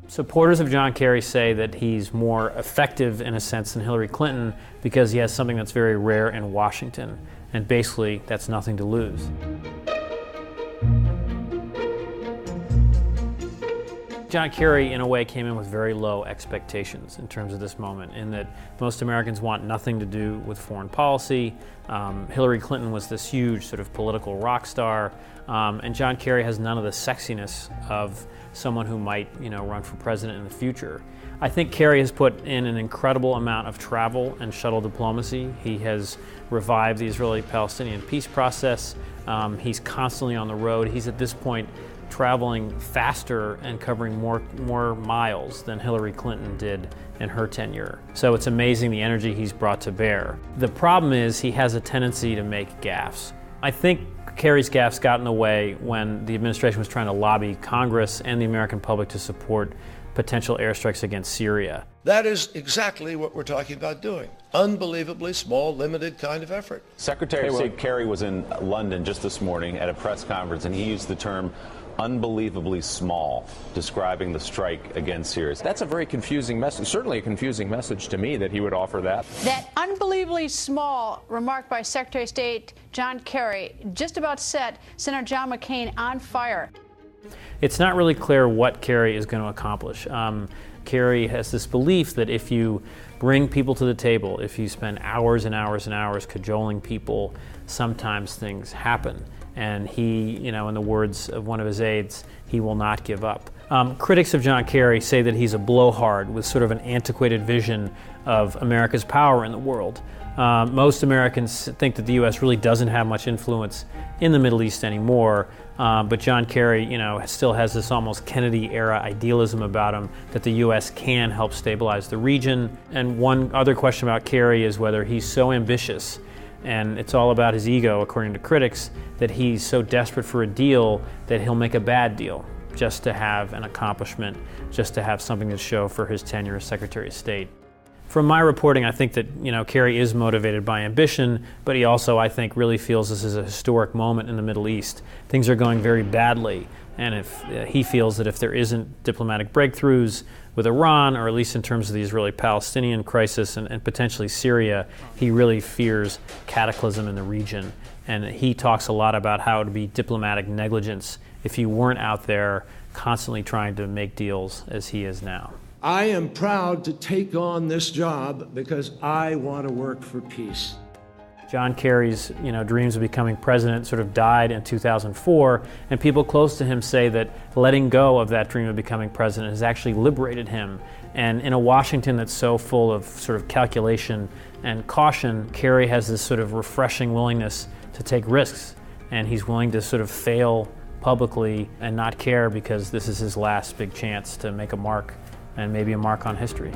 Supporters of John Kerry say that he's more effective in a sense than Hillary Clinton because he has something that's very rare in Washington, and basically that's nothing to lose. John Kerry, in a way, came in with very low expectations in terms of this moment, in that most Americans want nothing to do with foreign policy. Hillary Clinton was this huge sort of political rock star, and John Kerry has none of the sexiness of someone who might, run for president in the future. I think Kerry has put in an incredible amount of travel and shuttle diplomacy. He has revived the Israeli-Palestinian peace process. He's constantly on the road. He's at this point traveling faster and covering more miles than Hillary Clinton did in her tenure. So it's amazing the energy he's brought to bear. The problem is he has a tendency to make gaffes. I think Kerry's gaffes got in the way when the administration was trying to lobby Congress and the American public to support potential airstrikes against Syria. That is exactly what we're talking about doing. Unbelievably small, limited kind of effort. Secretary of State Kerry was in London just this morning at a press conference, and he used the term unbelievably small, describing the strike against Syria. That's a very confusing message, certainly a confusing message to me that he would offer that. That unbelievably small remark by Secretary of State John Kerry just about set Senator John McCain on fire. It's not really clear what Kerry is going to accomplish. Kerry has this belief that if you bring people to the table, if you spend hours and hours and hours cajoling people, sometimes things happen. And he, in the words of one of his aides, he will not give up. Critics of John Kerry say that he's a blowhard with sort of an antiquated vision of America's power in the world. Most Americans think that the U.S. really doesn't have much influence in the Middle East anymore, but John Kerry, still has this almost Kennedy-era idealism about him that the U.S. can help stabilize the region. And one other question about Kerry is whether he's so ambitious, and it's all about his ego, according to critics, that he's so desperate for a deal that he'll make a bad deal just to have an accomplishment, just to have something to show for his tenure as Secretary of State. From my reporting, I think that Kerry is motivated by ambition, but he also, I think, really feels this is a historic moment in the Middle East. Things are going very badly, and if he feels that if there isn't diplomatic breakthroughs with Iran, or at least in terms of the Israeli-Palestinian crisis and potentially Syria, he really fears cataclysm in the region. And he talks a lot about how it would be diplomatic negligence if you weren't out there constantly trying to make deals as he is now. I am proud to take on this job because I want to work for peace. John Kerry's dreams of becoming president sort of died in 2004, and people close to him say that letting go of that dream of becoming president has actually liberated him. And in a Washington that's so full of sort of calculation and caution, Kerry has this sort of refreshing willingness to take risks, and he's willing to sort of fail publicly and not care because this is his last big chance to make a mark, and maybe a mark on history.